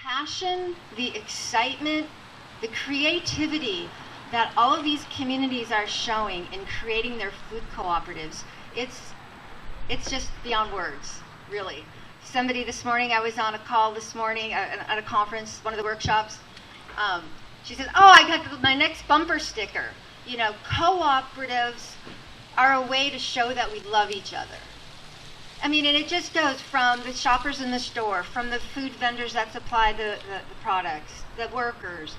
passion, the excitement, the creativity that all of these communities are showing in creating their food cooperatives, it's just beyond words, really. Somebody this morning, I was on a call this morning at a conference, one of the workshops. She says, oh, I got my next bumper sticker. You know, cooperatives are a way to show that we love each other. I mean, and it just goes from the shoppers in the store, from the food vendors that supply the products, the workers.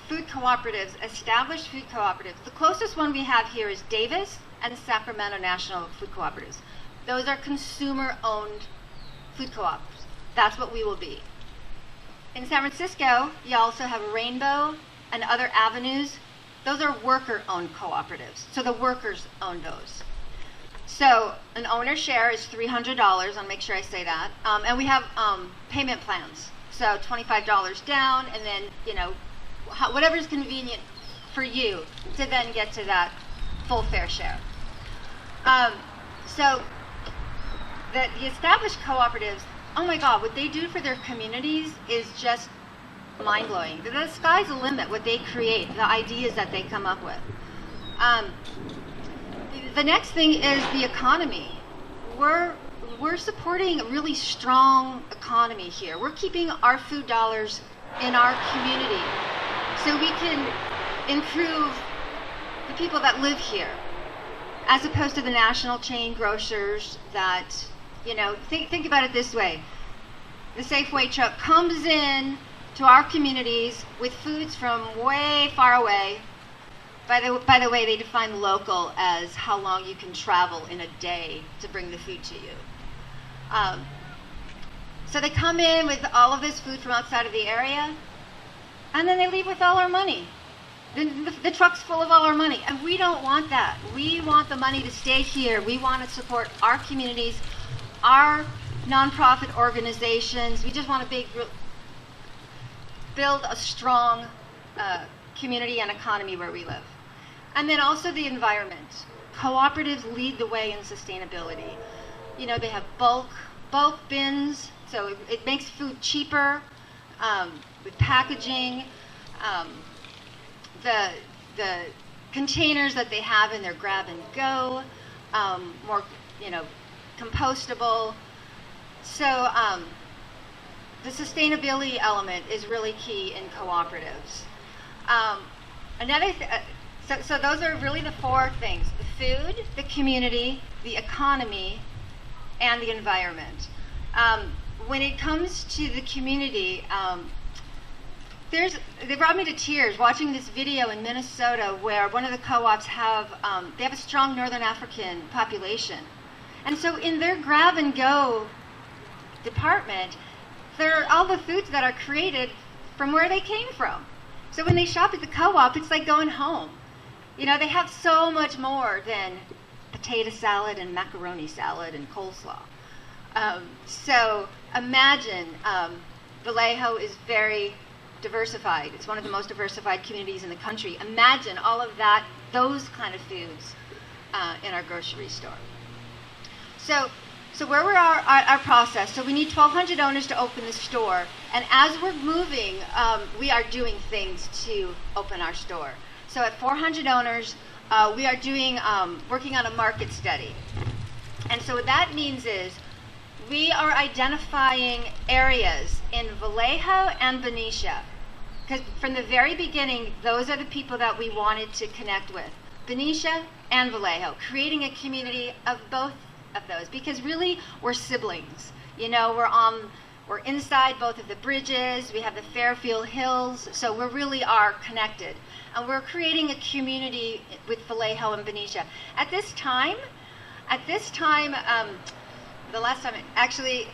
Food cooperatives, established food cooperatives. The closest one we have here is Davis and the Sacramento National Food Cooperatives. Those are consumer-owned food co-ops. That's what we will be. In San Francisco, you also have Rainbow and other avenues. Those are worker-owned cooperatives. So the workers own those. So an owner share is $300. I'll make sure I say that. And we have payment plans. So $25 down, and then, you know, whatever's convenient for you to then get to that full fair share. So the established cooperatives, oh my God, what they do for their communities is just mind-blowing. The sky's the limit, what they create, the ideas that they come up with. The next thing is the economy. We're supporting a really strong economy here. We're keeping our food dollars in our community so we can improve the people that live here, as opposed to the national chain grocers that, you know, think about it this way. The Safeway truck comes in to our communities with foods from way far away. By the way, they define local as how long you can travel in a day to bring the food to you. So they come in with all of this food from outside of the area, and then they leave with all our money. The truck's full of all our money, and we don't want that. We want the money to stay here. We want to support our communities, our nonprofit organizations. We just want to build a strong community and economy where we live. And then also the environment. Cooperatives lead the way in sustainability. You know, they have bulk bins, so it makes food cheaper with packaging. The containers that they have in their grab and go, more, you know, compostable. So the sustainability element is really key in cooperatives. So those are really the four things: the food, the community, the economy, and the environment. When it comes to the community, they brought me to tears watching this video in Minnesota where one of the co-ops they have a strong Northern African population. And so in their grab and go department, there are all the foods that are created from where they came from. So when they shop at the co-op, it's like going home. You know, they have so much more than potato salad and macaroni salad and coleslaw. So imagine, Vallejo is very diversified. It's one of the most diversified communities in the country. Imagine all of that, those kind of foods in our grocery store. So where we're our process, so we need 1,200 owners to open the store. And as we're moving, we are doing things to open our store. So at 400 owners, we are working on a market study. And so what that means is we are identifying areas in Vallejo and Benicia. Because from the very beginning, those are the people that we wanted to connect with. Benicia and Vallejo, creating a community of both of those. Because really, we're siblings. You know, we're inside both of the bridges, we have the Fairfield Hills, so we really are connected. And we're creating a community with Vallejo and Benicia. At this time, the last time, actually,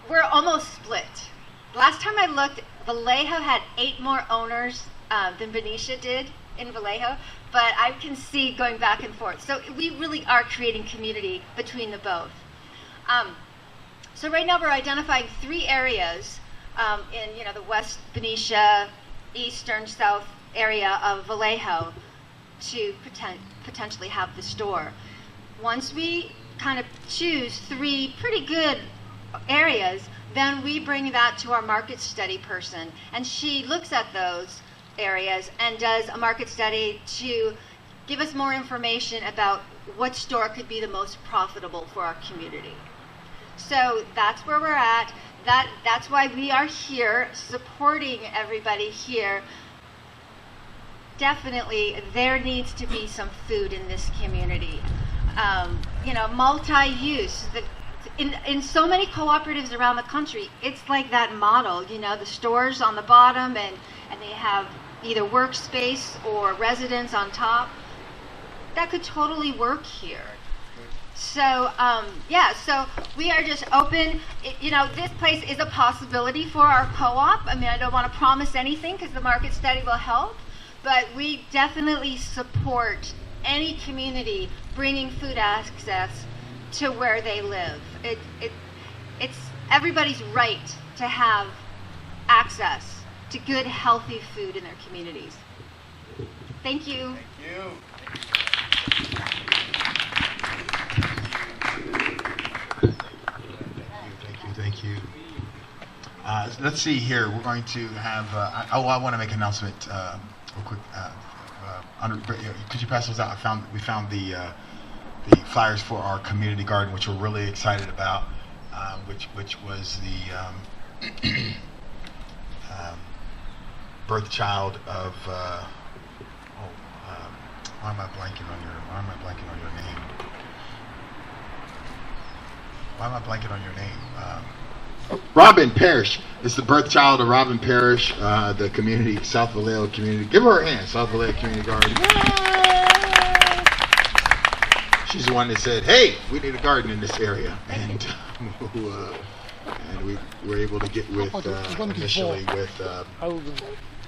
we're almost split. Last time I looked, Vallejo had 8 more owners than Benicia did in Vallejo, but I can see going back and forth. So we really are creating community between the both. So right now we're identifying 3 areas in, you know, the West Benicia, eastern, south area of Vallejo to potentially have the store. Once we kind of choose 3 pretty good areas, then we bring that to our market study person, and she looks at those areas and does a market study to give us more information about what store could be the most profitable for our community. So that's where we're at. That's why we are here, supporting everybody here. Definitely, there needs to be some food in this community. Multi-use. In so many cooperatives around the country, it's like that model. The stores on the bottom, and they have either workspace or residence on top. That could totally work here. So, so we are just open. This place is a possibility for our co-op. I mean, I don't want to promise anything because the market study will help, but we definitely support any community bringing food access to where they live. It's everybody's right to have access to good, healthy food in their communities. Thank you. Thank you. Thank you. Let's see here. We're going to have. I want to make an announcement real quick. Could you pass those out? We found the flyers for our community garden, which we're really excited about. Which was the birth child of. Why am I blanking on your name? Why am I blanking on your name? Robin Parrish. It's the birth child of Robin Parrish, the community, South Vallejo community. Give her a hand, South Vallejo Community Garden. She's the one that said, "Hey, we need a garden in this area," and we were able to get with initially with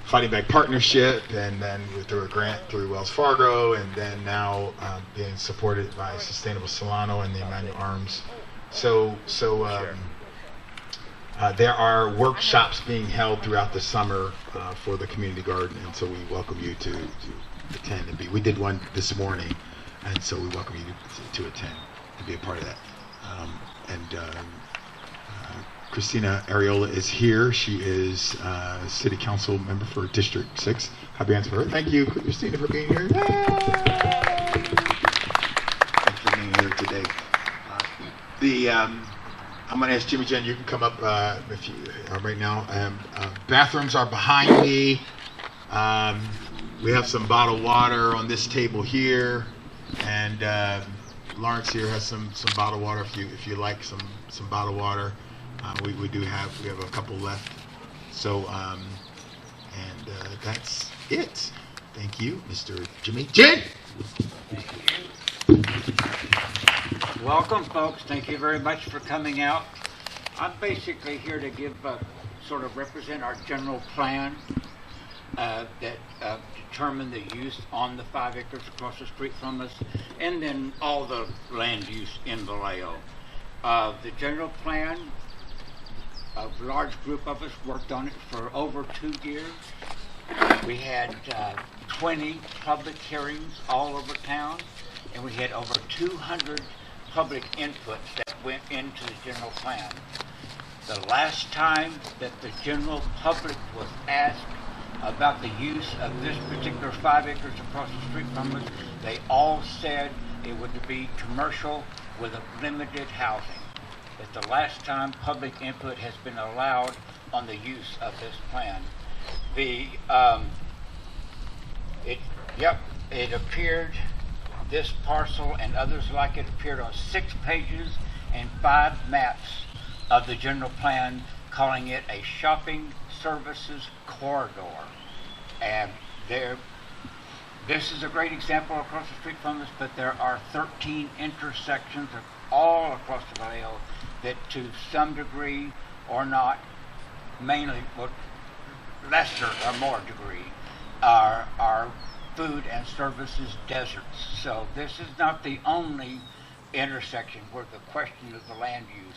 Fighting Back Partnership, and then through a grant through Wells Fargo, and then now being supported by Sustainable Solano and the Emmanuel Arms. So there are workshops being held throughout the summer for the community garden, and so we welcome you to attend and be. We did one this morning, and so we welcome you to attend and be a part of that. Christina Ariola is here. She is City Council member for District 6. Happy answer for her. Thank you, Christina, for being here. Thanks for being here today. I'm going to ask Jimmy Jen, you can come up if you right now. Bathrooms are behind me. We have some bottled water on this table here, and Lawrence here has some bottled water if you like some bottled water. We have a couple left. So that's it. Thank you, Mr. Jimmy Jen. Welcome, folks. Thank you very much for coming out. I'm basically here to give sort of represent our general plan that determine the use on the 5 acres across the street from us, and then all the land use in Vallejo. The general plan, a large group of us worked on it for over 2 years. We had 20 public hearings all over town, and we had over 200 public inputs that went into the general plan. The last time that the general public was asked about the use of this particular 5 acres across the street from us, they all said it would be commercial with a limited housing. It's the last time public input has been allowed on the use of this plan. It appeared, this parcel and others like it appeared on 6 pages and 5 maps of the general plan, calling it a shopping services corridor. And this is a great example across the street from us, but there are 13 intersections all across the Vallejo that to some degree or not, mainly, lesser or more degree, are food and services deserts. So this is not the only intersection where the question of the land use.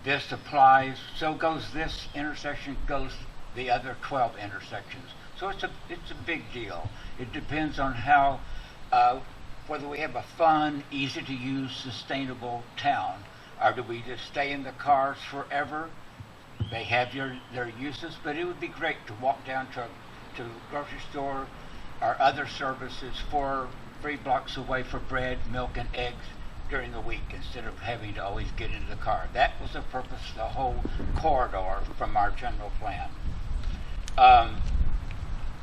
This applies, so goes this intersection, goes the other 12 intersections. So it's a big deal. It depends on how, whether we have a fun, easy to use, sustainable town. or do we just stay in the cars forever? They have their uses, but it would be great to walk down to the grocery store or other services 3 blocks away for bread, milk, and eggs during the week instead of having to always get into the car. That was the purpose of the whole corridor from our general plan.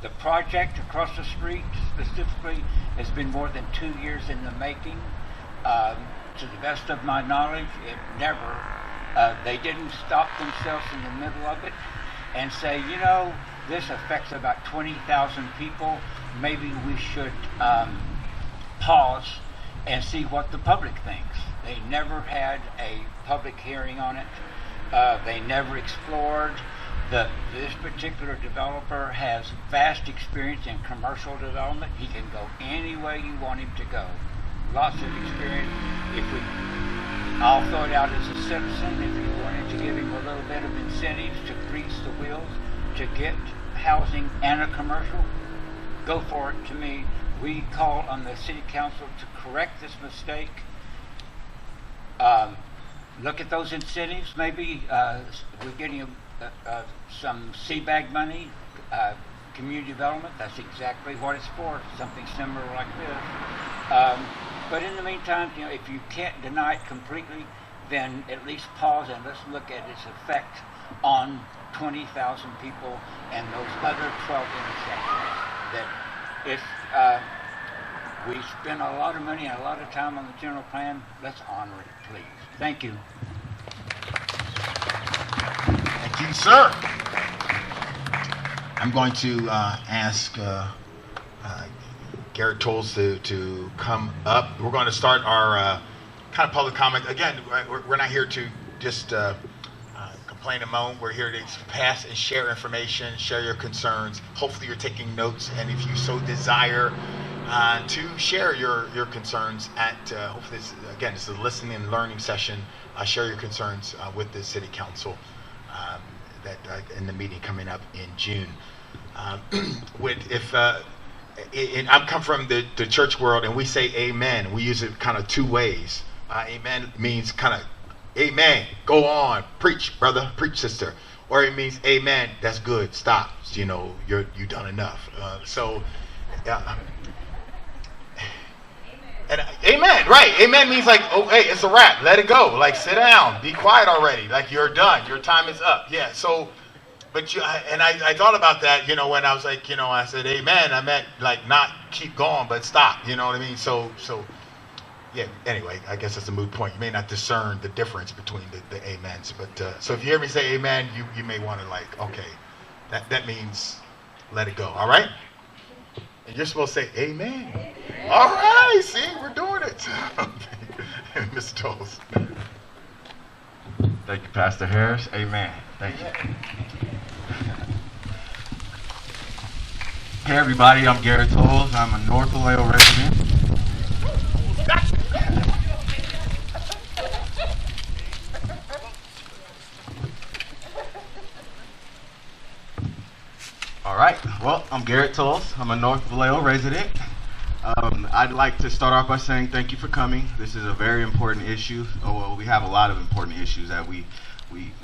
The project across the street specifically has been more than 2 years in the making. To the best of my knowledge, it never, they didn't stop themselves in the middle of it and say, you know, this affects about 20,000 people. Maybe we should pause and see what the public thinks. They never had a public hearing on it. They never explored. This particular developer has vast experience in commercial development. He can go any way you want him to go. Lots of experience. I'll throw it out as a citizen, if you wanted to give him a little bit of incentives to grease the wheels to get housing and a commercial, go for it. To me, we call on the city council to correct this mistake. Look at those incentives. Maybe we're getting some CBAG money, community development. That's exactly what it's for, something similar like this. But in the meantime, you know, if you can't deny it completely, then at least pause and let's look at its effect on 20,000 people and those other 12 intersections. That if we spend a lot of money and a lot of time on the general plan, let's honor it, please. Thank you. Thank you, sir. I'm going to ask Garrett Tolles to come up. We're going to start our kind of public comment. Again, we're not here to just complain and moan. We're here to pass and share information, share your concerns. Hopefully you're taking notes, and if you so desire to share your concerns at, hopefully this is a listening and learning session. Share your concerns with the City Council in the meeting coming up in June. I come from the church world, and we say amen. We use it kind of two ways. Amen means kind of, amen, go on, preach, brother, preach, sister. Or it means, amen, that's good, stop, you know, you've done enough. And amen, right? Amen means like, oh, hey, it's a wrap. Let it go. Like, sit down, be quiet already. Like, you're done. Your time is up. Yeah. So, but I thought about that. You know, when I was like, you know, I said amen. I meant like not keep going, but stop. You know what I mean? So, yeah. Anyway, I guess that's a moot point. You may not discern the difference between the amens. But so if you hear me say amen, you may want to like, okay, that means let it go. All right. And you're supposed to say amen. All right, see, we're doing it. Mr. Tolles. Thank you, Pastor Harris. Amen. Thank you. Hey, everybody, I'm Garrett Tolles. I'm a North Vallejo resident. All right, well, I'm Garrett Tolles. I'm a North Vallejo resident. I'd like to start off by saying thank you for coming. This is a very important issue. Oh, well, we have a lot of important issues that we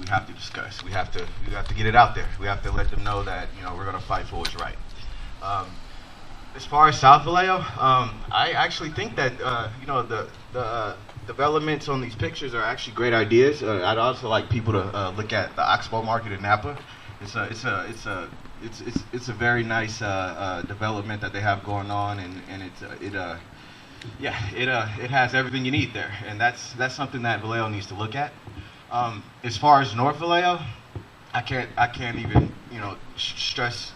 have to discuss. We have to get it out there. We have to let them know that, you know, we're going to fight for what's right. As far as South Vallejo, I actually think that you know, the developments on these pictures are actually great ideas. I'd also like people to look at the Oxbow Market in Napa. It's a very nice development that they have going on, and it has everything you need there, and that's something that Vallejo needs to look at. As far as North Vallejo, I can't even, you know, stress.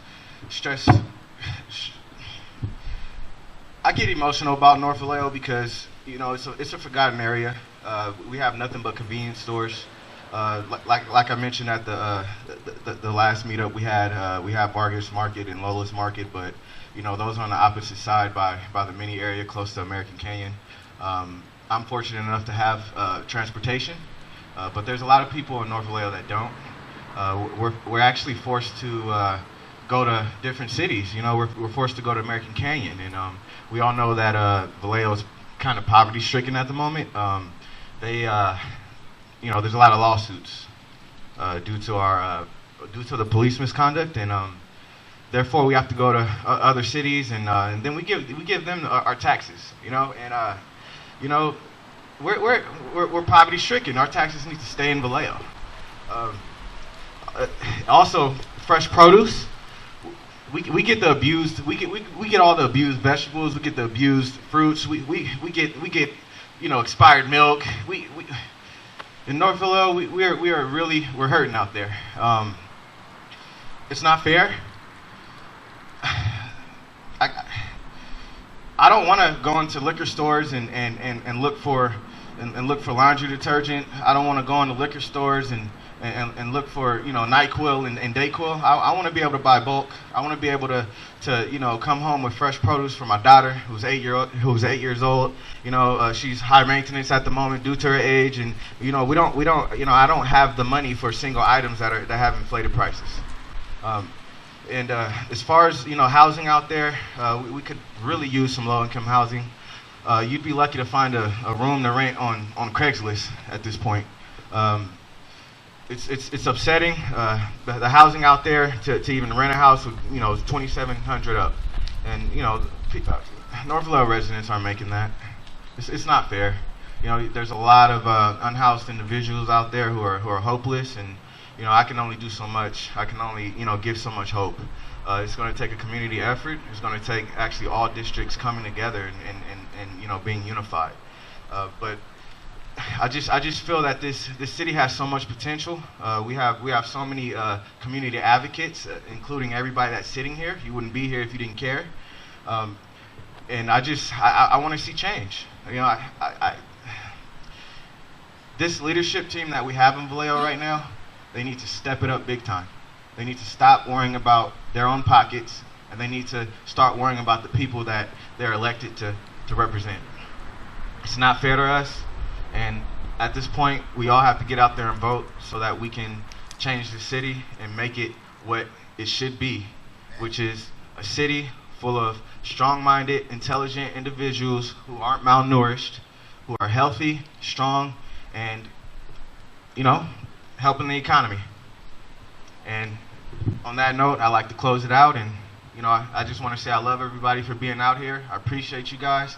I get emotional about North Vallejo because, you know, it's a forgotten area. We have nothing but convenience stores. Like I mentioned at the last meetup we have Vargas Market and Lola's Market, but you know, those are on the opposite side by the mini area close to American Canyon. I'm fortunate enough to have transportation, but there's a lot of people in North Vallejo that don't. We're actually forced to go to different cities. You know, we're forced to go to American Canyon, and we all know that Vallejo is kind of poverty stricken at the moment. there's a lot of lawsuits due to the police misconduct, and therefore we have to go to other cities, and then we give them our taxes, we're poverty stricken. Our taxes need to stay in Vallejo. Also, fresh produce. We get the abused. We get all the abused vegetables. We get the abused fruits. We get expired milk. We in North Vallejo, we're hurting out there. It's not fair. I don't want to go into liquor stores and look for laundry detergent. I don't want to go into liquor stores and look for NyQuil and DayQuil. I want to be able to buy bulk. I want to be able to come home with fresh produce for my daughter who's 8 years old. She's high maintenance at the moment due to her age, and I don't have the money for single items that have inflated prices. And as far as housing out there, we could really use some low-income housing. You'd be lucky to find a room to rent on Craigslist at this point. It's upsetting. The housing out there to even rent a house with is $2,700 up, and North Vallejo residents aren't making that. It's not fair. There's a lot of unhoused individuals out there who are hopeless, and I can only do so much. I can only give so much hope. It's going to take a community effort. It's going to take actually all districts coming together and being unified. But I just feel that this city has so much potential. We have so many community advocates, including everybody that's sitting here. You wouldn't be here if you didn't care. And I want to see change. This leadership team that we have in Vallejo right now, they need to step it up big time. They need to stop worrying about their own pockets, and they need to start worrying about the people that they're elected to represent. It's not fair to us, and at this point, we all have to get out there and vote so that we can change the city and make it what it should be, which is a city full of strong-minded, intelligent individuals who aren't malnourished, who are healthy, strong, and helping the economy. And on that note, I'd like to close it out, and I just want to say I love everybody for being out here. I appreciate you guys.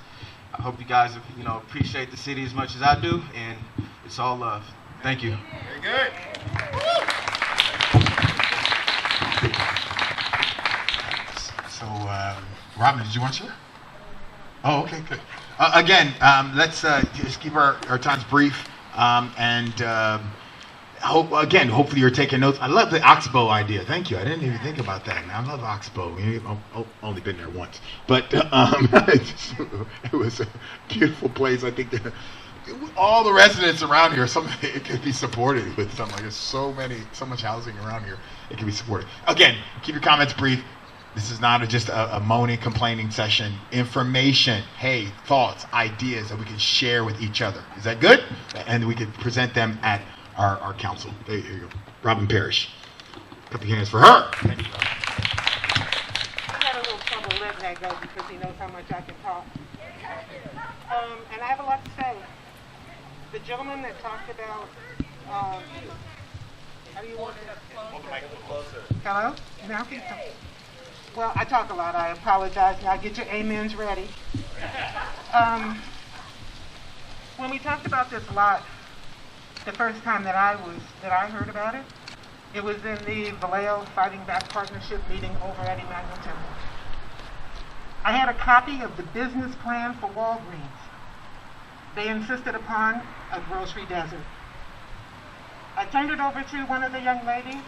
I hope you guys appreciate the city as much as I do, and it's all love. Thank you. Very good. So, Robin, did you want to share? Oh, okay, good. Again, let's just keep our times brief, and hopefully you're taking notes. I love the Oxbow idea. Thank you. I didn't even think about that. I love Oxbow. I've only been there once, but it was a beautiful place. I think that all the residents around here, it could be supported with something like this. So much housing around here, it can be supported. Again, keep your comments brief. This is not just a moaning, complaining session. Information, thoughts, ideas that we can share with each other. Is that good? And we can present them at our council. There you go. Robin Parrish. Clap your hands for her. Thank you. I had a little trouble letting that go because he knows how much I can talk. And I have a lot to say. The gentleman that talked about, how do you want to? Hello? Now can you talk? Well, I talk a lot. I apologize. Now get your amens ready. When we talked about this lot, the first time that I heard about it, it was in the Vallejo Fighting Back Partnership meeting over at Emmanuel Temple. I had a copy of the business plan for Walgreens. They insisted upon a grocery desert. I turned it over to one of the young ladies,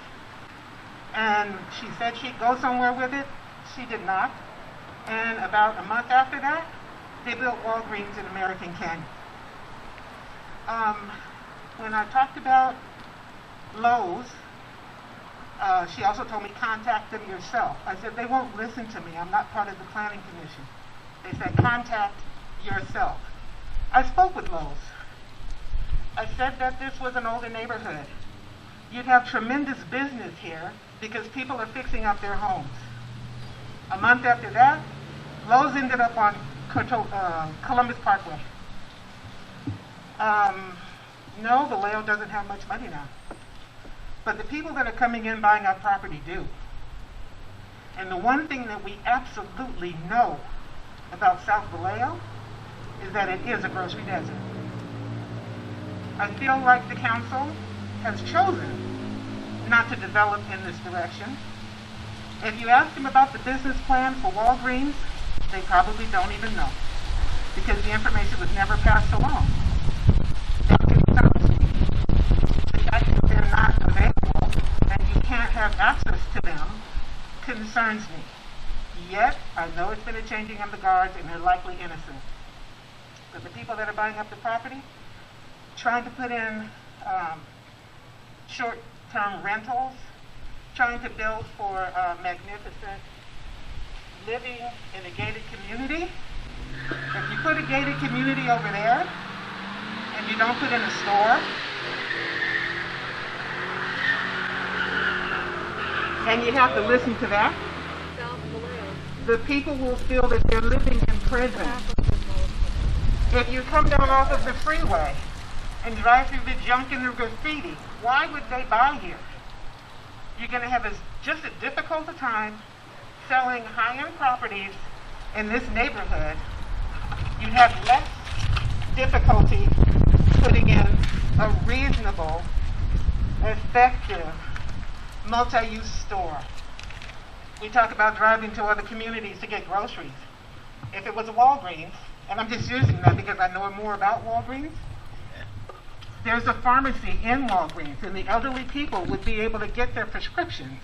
and she said she'd go somewhere with it. She did not. And about a month after that, they built Walgreens in American Canyon. When I talked about Lowe's, she also told me contact them yourself. I said, they won't listen to me. I'm not part of the planning commission. They said, contact yourself. I spoke with Lowe's. I said that this was an older neighborhood. You'd have tremendous business here because people are fixing up their homes. A month after that, Lowe's ended up on Columbus Parkway. No, Vallejo doesn't have much money now. But the people that are coming in buying our property do. And the one thing that we absolutely know about South Vallejo is that it is a grocery desert. I feel like the council has chosen not to develop in this direction. If you ask them about the business plan for Walgreens, they probably don't even know, because the information was never passed along. That concerns me. The fact that they're not available and you can't have access to them concerns me. Yet, I know it's been a changing of the guards and they're likely innocent. But the people that are buying up the property, trying to put in short-term rentals, trying to build for magnificent living in a gated community. If you put a gated community over there and you don't put in a store, and you have to listen to that, the people will feel that they're living in prison. If you come down off of the freeway and drive through the junk and the graffiti, why would they buy here? You're going to have just a difficult time selling high-end properties in this neighborhood. You'd have less difficulty putting in a reasonable, effective, multi-use store. We talk about driving to other communities to get groceries. If it was a Walgreens, and I'm just using that because I know more about Walgreens, there's a pharmacy in Walgreens, and the elderly people would be able to get their prescriptions.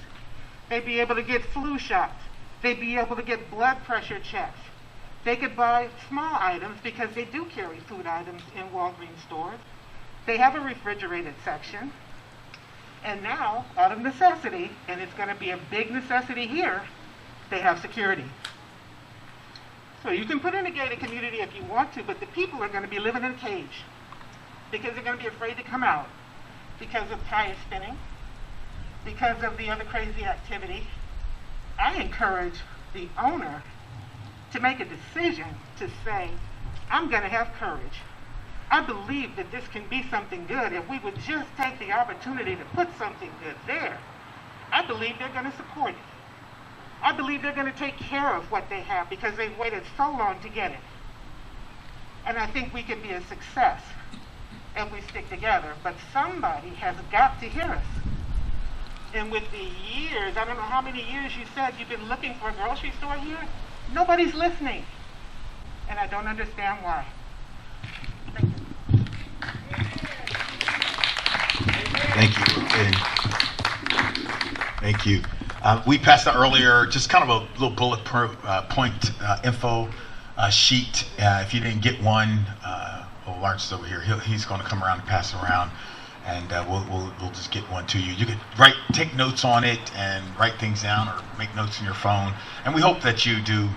They'd be able to get flu shots. They'd be able to get blood pressure checks. They could buy small items because they do carry food items in Walgreens stores. They have a refrigerated section. And now, out of necessity, and it's going to be a big necessity here, they have security. So you can put in a gated community if you want to, but the people are going to be living in a cage because they're going to be afraid to come out because of tire spinning, because of the other crazy activity. I encourage the owner to make a decision to say, I'm going to have courage. I believe that this can be something good if we would just take the opportunity to put something good there. I believe they're going to support it. I believe they're going to take care of what they have because they've waited so long to get it. And I think we can be a success if we stick together. But somebody has got to hear us. And with the years, I don't know how many years you said you've been looking for a grocery store here, nobody's listening. And I don't understand why. Thank you. Thank you. And thank you. We passed out earlier just kind of a little bullet point info sheet. If you didn't get one, Lawrence is over here. He's going to come around and pass it around, and we'll just get one to you. You could take notes on it and write things down, or make notes in your phone. And we hope that you do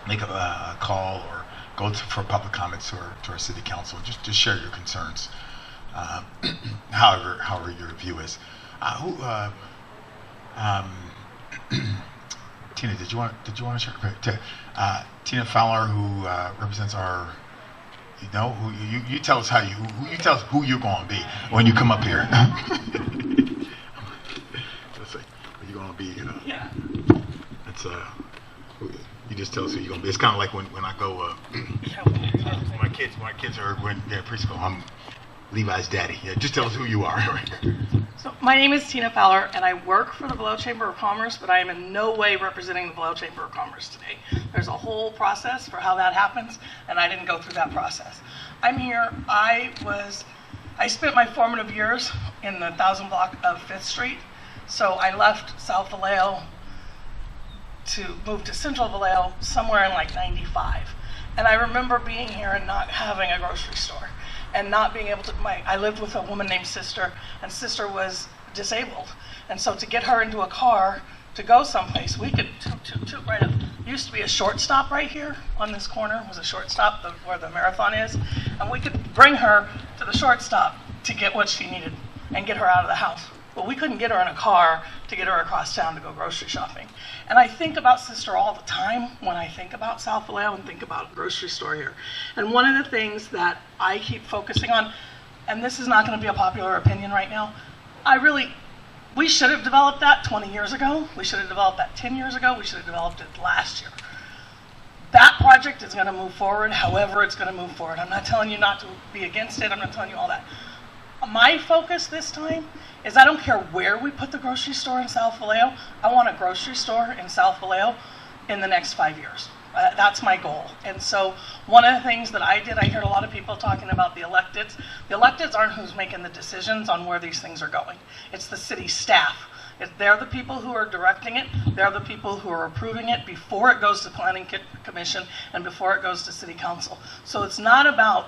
make a call or go for public comments to our city council. Just share your concerns, however your view is. Tina, did you want to share? Tina Fowler, who represents our, you tell us you tell us who you're going to be when you come up here. Let's see, you're going to be. Yeah. It's you just tell us who you're going to be. It's kind of like when I go. My kids are when they're preschool. I'm Levi's daddy. Yeah, just tell us who you are. So my name is Tina Fowler, and I work for the Vallejo Chamber of Commerce, but I am in no way representing the Vallejo Chamber of Commerce today. There's a whole process for how that happens, and I didn't go through that process. I'm here. I spent my formative years in the 1000 block of 5th Street, so I left South Vallejo to move to Central Vallejo somewhere in like 95. And I remember being here and not having a grocery store. And not being able to, I lived with a woman named Sister, and Sister was disabled. And so to get her into a car to go someplace, we could toot right up. Used to be a short stop right here on this corner, was a short stop where the marathon is. And we could bring her to the short stop to get what she needed and get her out of the house. But we couldn't get her in a car to get her across town to go grocery shopping. And I think about Sister all the time when I think about South Vallejo and think about a grocery store here. And one of the things that I keep focusing on, and this is not going to be a popular opinion right now, we should have developed that 20 years ago. We should have developed that 10 years ago. We should have developed it last year. That project is going to move forward however it's going to move forward. I'm not telling you not to be against it. I'm not telling you all that. My focus this time is I don't care where we put the grocery store in South Vallejo. I want a grocery store in South Vallejo in the next 5 years. That's my goal. And so one of the things that I did, I heard a lot of people talking about the electeds. The electeds aren't who's making the decisions on where these things are going. It's the city staff. They're the people who are directing it. They're the people who are approving it before it goes to Planning Commission and before it goes to City Council. So it's not about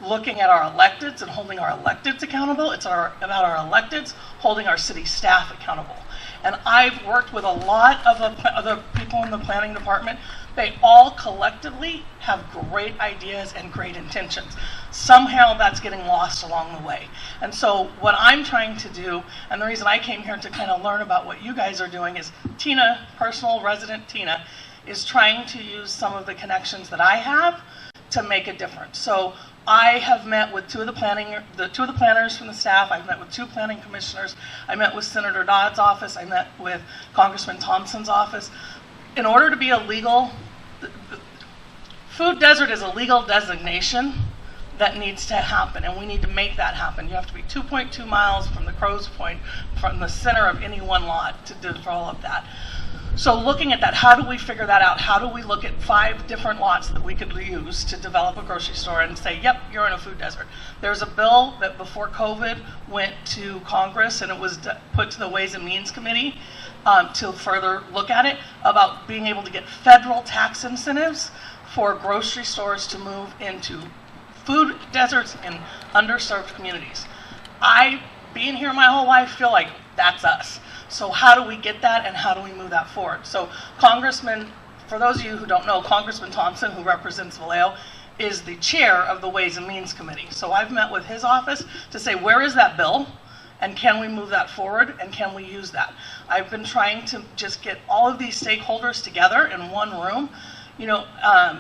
looking at our electeds and holding our electeds accountable. It's about our electeds holding our city staff accountable. And I've worked with a lot of the people in the planning department. They all collectively have great ideas and great intentions. Somehow that's getting lost along the way. And so what I'm trying to do, and the reason I came here to kind of learn about what you guys are doing, is Tina, personal resident Tina, is trying to use some of the connections that I have to make a difference. So I have met with two of the planners from the staff. I've met with 2 planning commissioners. I met with Senator Dodd's office. I met with Congressman Thompson's office. In order to be a legal, food desert is a legal designation that needs to happen, and we need to make that happen. You have to be 2.2 miles from the crow's point, from the center of any one lot to develop that. So looking at that, how do we figure that out? How do we look at 5 different lots that we could use to develop a grocery store and say, yep, you're in a food desert? There's a bill that before COVID went to Congress, and it was put to the Ways and Means Committee to further look at it, about being able to get federal tax incentives for grocery stores to move into food deserts in underserved communities. I, being here my whole life, feel like that's us. So how do we get that, and how do we move that forward? So Congressman, for those of you who don't know, Congressman Thompson, who represents Vallejo, is the chair of the Ways and Means Committee. So I've met with his office to say, where is that bill? And can we move that forward, and can we use that? I've been trying to just get all of these stakeholders together in one room. You know,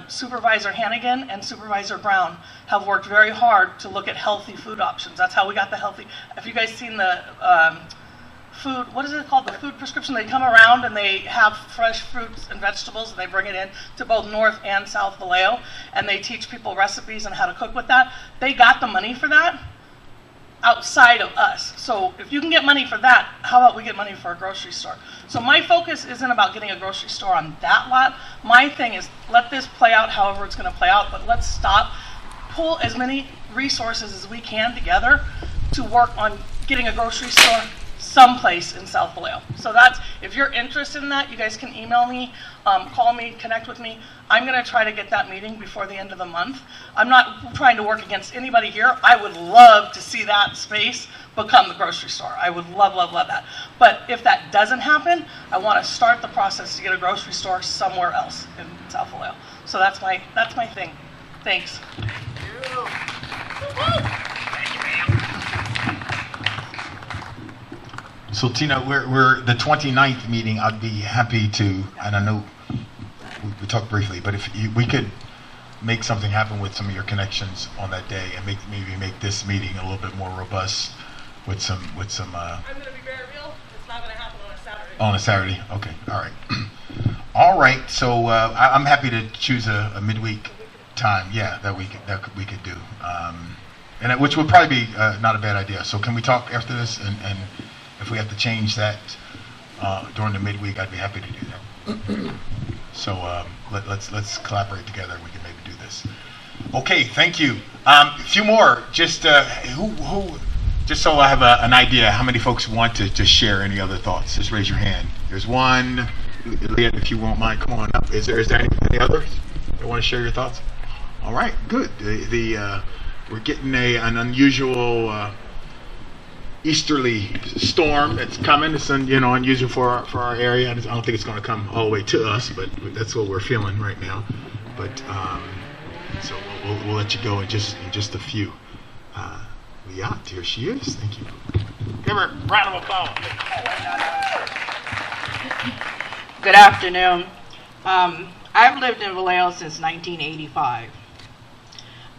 Supervisor Hannigan and Supervisor Brown have worked very hard to look at healthy food options. That's how we got the healthy. Have you guys seen the food, what is it called, the food prescription? They come around and they have fresh fruits and vegetables, and they bring it in to both North and South Vallejo, and they teach people recipes and how to cook with that. They got the money for that outside of us. So if you can get money for that, how about we get money for a grocery store? So my focus isn't about getting a grocery store on that lot. My thing is, let this play out however it's going to play out, but let's stop, pull as many resources as we can together to work on getting a grocery store someplace in South Vallejo. So that's, if you're interested in that, you guys can email me, call me, connect with me. I'm going to try to get that meeting before the end of the month. I'm not trying to work against anybody here. I would love to see that space become the grocery store. I would love, love, love that. But if that doesn't happen, I want to start the process to get a grocery store somewhere else in South Vallejo. So that's my thing. Thanks. So Tina, we're the 29th meeting. I'd be happy to, and I know we talked briefly, but if we could make something happen with some of your connections on that day, and maybe make this meeting a little bit more robust with some. I'm going to be very real. It's not going to happen on a Saturday. On a Saturday, okay, all right, all right. So I'm happy to choose a midweek time. Yeah, that we could do, and which would probably be not a bad idea. So can we talk after this, and if we have to change that during the midweek, I'd be happy to do that. So let's collaborate together. We can maybe do this. Okay, thank you. A few more. Just who? Just so I have an idea, how many folks want to just share any other thoughts? Just raise your hand. There's one. Leah, if you won't mind, come on up. Is there any others that want to share your thoughts? All right, good. We're getting an unusual easterly storm that's coming. It's unusual for our area. I don't think it's going to come all the way to us, but that's what we're feeling right now. But so we'll let you go in just a few. Leah, here she is. Thank you. Give her a round of applause. Good afternoon. I've lived in Vallejo since 1985.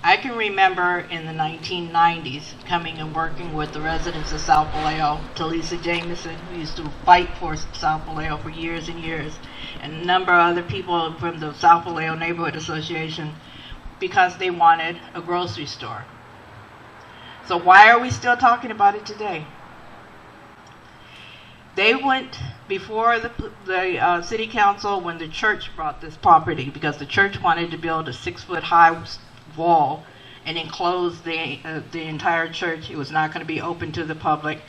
I can remember in the 1990s coming and working with the residents of South Vallejo, Talisa Jameson, who used to fight for South Vallejo for years and years, and a number of other people from the South Vallejo Neighborhood Association, because they wanted a grocery store. So why are we still talking about it today? They went before the city council when the church brought this property, because the church wanted to build a 6-foot high wall and enclose the entire church. It was not going to be open to the public,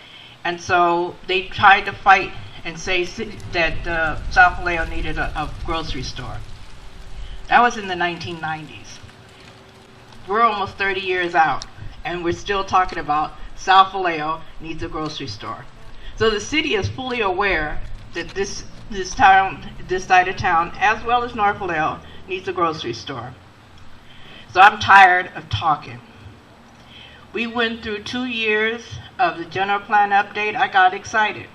and so they tried to fight and say that South Vallejo needed a grocery store. That was in the 1990s. We're almost 30 years out, and we're still talking about South Vallejo needs a grocery store. So the city is fully aware that this side of town, as well as North Vallejo, needs a grocery store. So I'm tired of talking. We went through 2 years of the general plan update. I got excited.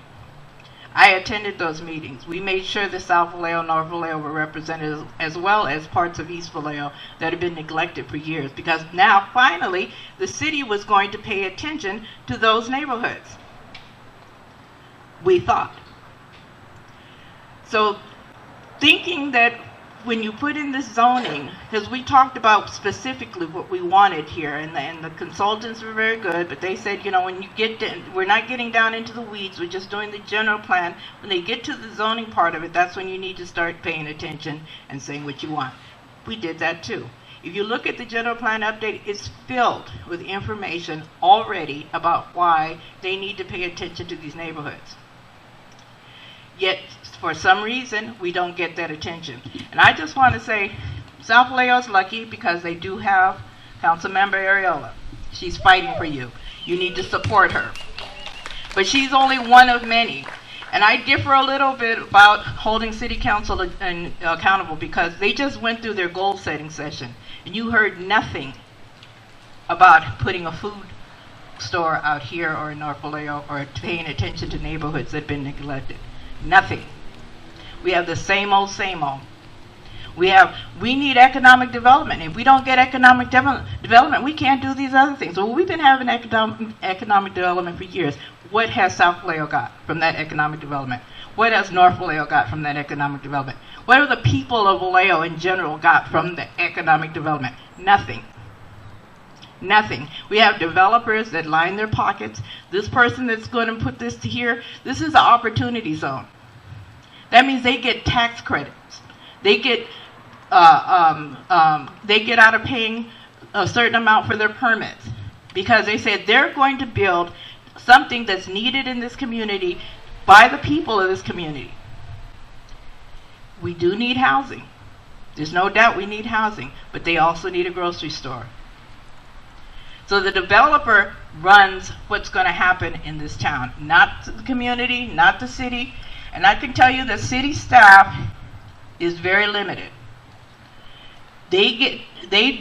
I attended those meetings. We made sure that South Vallejo and North Vallejo were represented, as well as parts of East Vallejo that had been neglected for years, because now finally the city was going to pay attention to those neighborhoods. We thought. So thinking that when you put in this zoning, because we talked about specifically what we wanted here, and the consultants were very good, but they said, you know, when you get to, we're not getting down into the weeds, we're just doing the general plan. When they get to the zoning part of it, that's when you need to start paying attention and saying what you want. We did that too. If you look at the general plan update, it's filled with information already about why they need to pay attention to these neighborhoods. Yet, for some reason, we don't get that attention. And I just want to say, South Vallejo is lucky because they do have Councilmember Areola. She's fighting for you. You need to support her. But she's only one of many. And I differ a little bit about holding City Council accountable, because they just went through their goal setting session. And you heard nothing about putting a food store out here or in North Vallejo, or paying attention to neighborhoods that have been neglected. Nothing. We have the same old, same old. We need economic development. If we don't get economic development, we can't do these other things. Well, we've been having economic development for years. What has South Vallejo got from that economic development? What has North Vallejo got from that economic development? What have the people of Vallejo in general got from the economic development? Nothing. Nothing. We have developers that line their pockets. This person that's going to put this to here, this is an opportunity zone. That means they get tax credits. They get out of paying a certain amount for their permits, because they said they're going to build something that's needed in this community by the people of this community. We do need housing. There's no doubt we need housing, but they also need a grocery store. So the developer runs what's going to happen in this town, not the community, not the city. And I can tell you the city staff is very limited. They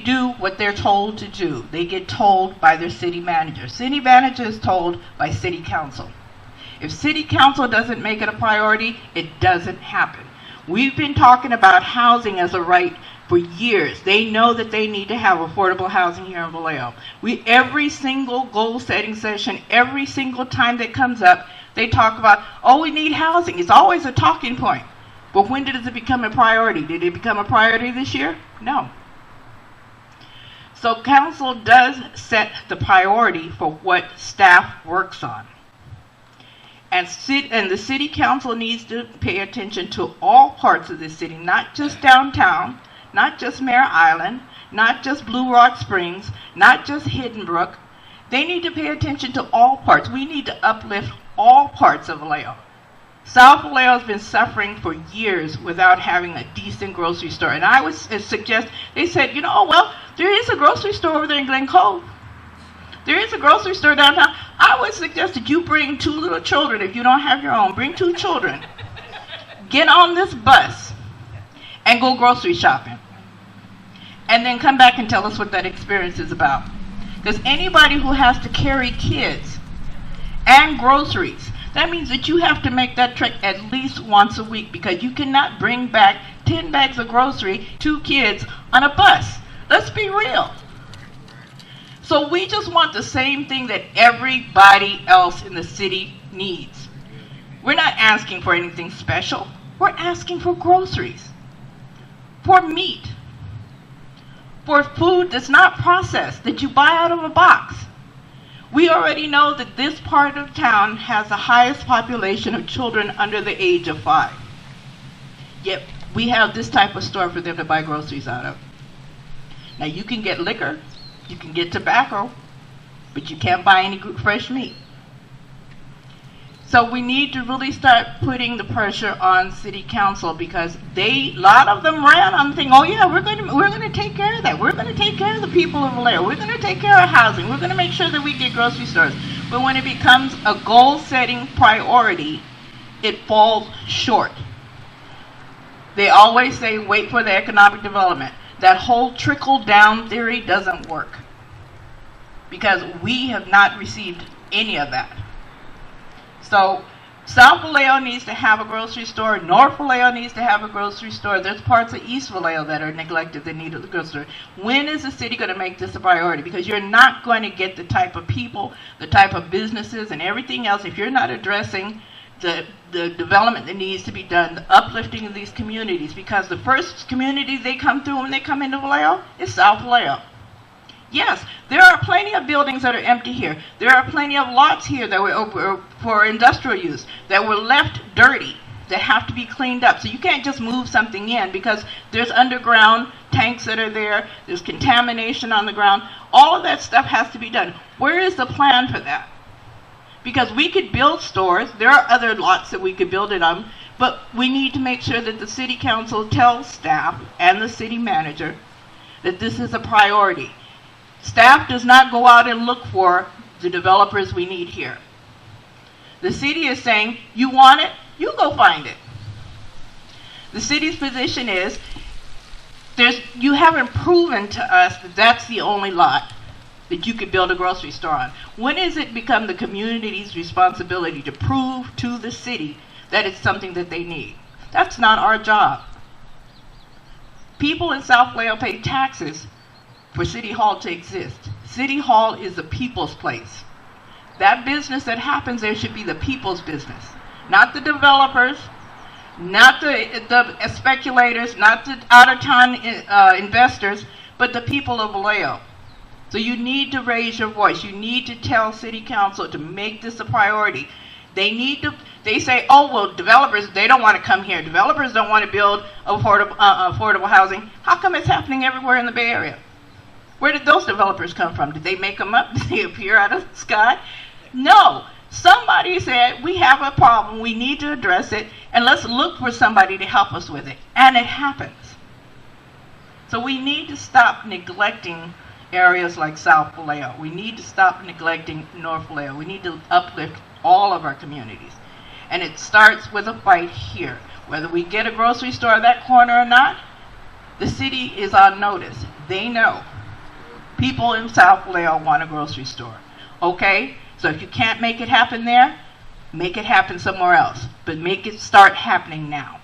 do what they're told to do. They get told by their city manager. City manager is told by city council. If city council doesn't make it a priority, it doesn't happen. We've been talking about housing as a right for years. They know that they need to have affordable housing here in Vallejo. Every single goal setting session, every single time that comes up, they talk about, oh, we need housing. It's always a talking point. But when does it become a priority? Did it become a priority this year? No. So council does set the priority for what staff works on. And the city council needs to pay attention to all parts of the city, not just downtown, not just Mare Island, not just Blue Rock Springs, not just Hidden Brook. They need to pay attention to all parts. We need to uplift all parts of Vallejo. South Vallejo has been suffering for years without having a decent grocery store. And I would suggest, they said, you know, oh, well, there is a grocery store over there in Glen Cove. There is a grocery store downtown. I would suggest that you bring 2 little children. If you don't have your own, bring 2 children. Get on this bus and go grocery shopping. And then come back and tell us what that experience is about. Because anybody who has to carry kids and groceries, that means that you have to make that trek at least once a week, because you cannot bring back 10 bags of grocery, 2 kids on a bus. Let's be real. So we just want the same thing that everybody else in the city needs. We're not asking for anything special. We're asking for groceries, for meat, for food that's not processed, that you buy out of a box. We already know that this part of town has the highest population of children under the age of 5. Yet we have this type of store for them to buy groceries out of. Now you can get liquor, you can get tobacco, but you can't buy any fresh meat. So we need to really start putting the pressure on city council, because a lot of them ran on thinking, oh yeah, we're going to take care of that. We're going to take care of the people of Vallejo. We're going to take care of housing. We're going to make sure that we get grocery stores. But when it becomes a goal-setting priority, it falls short. They always say, wait for the economic development. That whole trickle-down theory doesn't work, because we have not received any of that. So South Vallejo needs to have a grocery store. North Vallejo needs to have a grocery store. There's parts of East Vallejo that are neglected that need a grocery store. When is the city going to make this a priority? Because you're not going to get the type of people, the type of businesses, and everything else if you're not addressing the development that needs to be done, the uplifting of these communities. Because the first community they come through when they come into Vallejo is South Vallejo. Yes, there are plenty of buildings that are empty here. There are plenty of lots here that were for industrial use that were left dirty, that have to be cleaned up. So you can't just move something in, because there's underground tanks that are there, there's contamination on the ground. All of that stuff has to be done. Where is the plan for that? Because we could build stores, there are other lots that we could build it on, but we need to make sure that the city council tells staff and the city manager that this is a priority. Staff does not go out and look for the developers we need here. The city is saying, you want it, you go find it. The city's position is, you haven't proven to us that that's the only lot that you could build a grocery store on. When does it become the community's responsibility to prove to the city that it's something that they need? That's not our job. People in South Vallejo pay taxes for City Hall to exist. City Hall is the people's place. That business that happens there should be the people's business, not the developers, not the speculators, not the out-of-town investors, but the people of Vallejo. So you need to raise your voice. You need to tell City Council to make this a priority. They say, oh, well, developers, they don't want to come here. Developers don't want to build affordable housing. How come it's happening everywhere in the Bay Area? Where did those developers come from? Did they make them up? Did they appear out of the sky? No. Somebody said, we have a problem, we need to address it, and let's look for somebody to help us with it. And it happens. So we need to stop neglecting areas like South Vallejo. We need to stop neglecting North Vallejo. We need to uplift all of our communities. And it starts with a fight here. Whether we get a grocery store at that corner or not, the city is on notice. They know. People in South Vallejo want a grocery store. Okay? So if you can't make it happen there, make it happen somewhere else. But make it start happening now.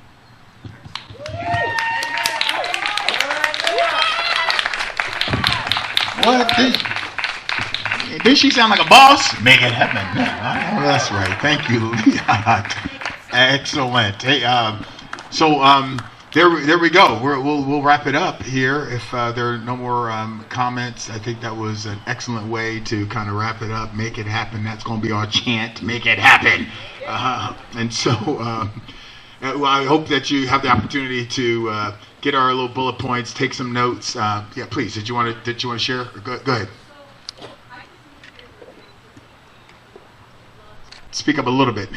What? Did she sound like a boss? Make it happen. Oh, that's right. Thank you, Leah. Excellent. Hey, there we go. We'll wrap it up here. If there are no more comments, I think that was an excellent way to kind of wrap it up. Make it happen. That's going to be our chant. Make it happen. And so well, I hope that you have the opportunity to get our little bullet points, take some notes. Yeah, please. Did you want to share? Go ahead. Speak up a little bit.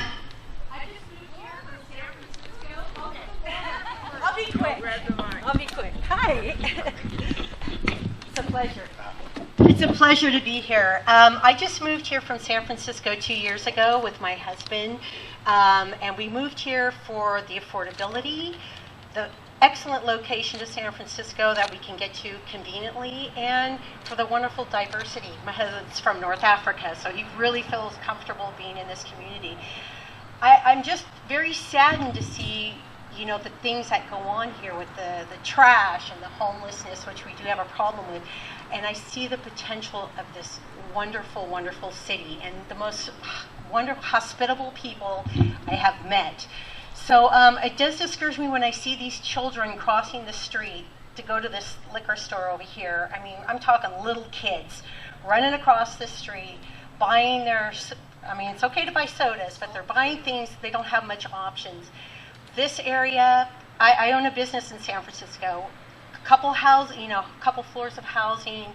I'll be quick. Hi. It's a pleasure. It's a pleasure to be here. I just moved here from San Francisco 2 years ago with my husband, and we moved here for the affordability, the excellent location to San Francisco that we can get to conveniently, and for the wonderful diversity. My husband's from North Africa, so he really feels comfortable being in this community. I'm just very saddened to see the things that go on here with the trash and the homelessness, which we do have a problem with. and I see the potential of this wonderful, wonderful city and the most wonderful, hospitable people I have met. So it does discourage me when I see these children crossing the street to go to this liquor store over here. I mean, I'm talking little kids running across the street, buying their, I mean, it's okay to buy sodas, but they're buying things, they don't have much options. This area, I own a business in San Francisco, a couple floors of housing,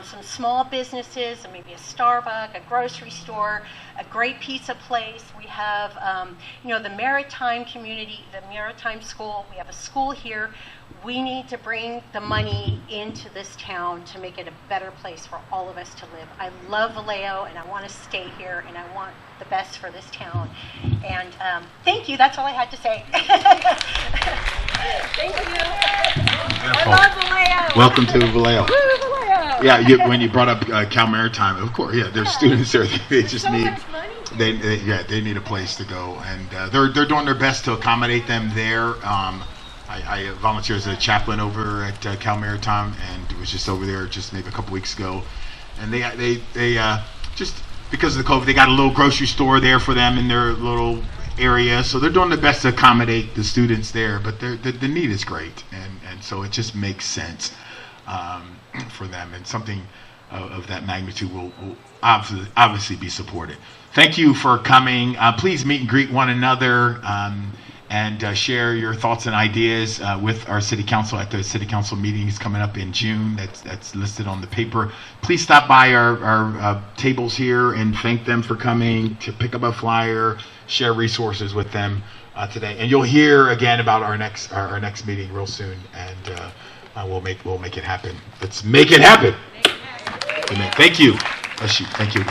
some small businesses, and maybe a Starbucks, a grocery store, a great pizza place. We have, the maritime community, the maritime school. We have a school here. We need to bring the money into this town to make it a better place for all of us to live. I love Vallejo, and I want to stay here, and I want the best for this town. And thank you. That's all I had to say. Thank you. Beautiful. I love Vallejo. Welcome to Vallejo. Woo, Vallejo. Yeah, when you brought up Cal Maritime, of course, yeah, there's students there. They just so need, much money. they need a place to go, and they're doing their best to accommodate them there. I volunteer as a chaplain over at Cal Maritime, and was just over there just maybe a couple weeks ago, and they just because of the COVID, they got a little grocery store there for them in their little area, so they're doing their best to accommodate the students there. But the need is great, and so it just makes sense for them, and something of that magnitude will obviously be supported. Thank you for coming. Please meet and greet one another. And share your thoughts and ideas with our city council at the city council meetings coming up in June. That's listed on the paper. Please stop by our tables here and thank them for coming to pick up a flyer, share resources with them today. And you'll hear again about our next meeting real soon, and we'll make it happen. Let's make it happen. Amen. Thank you. Bless you. Thank you.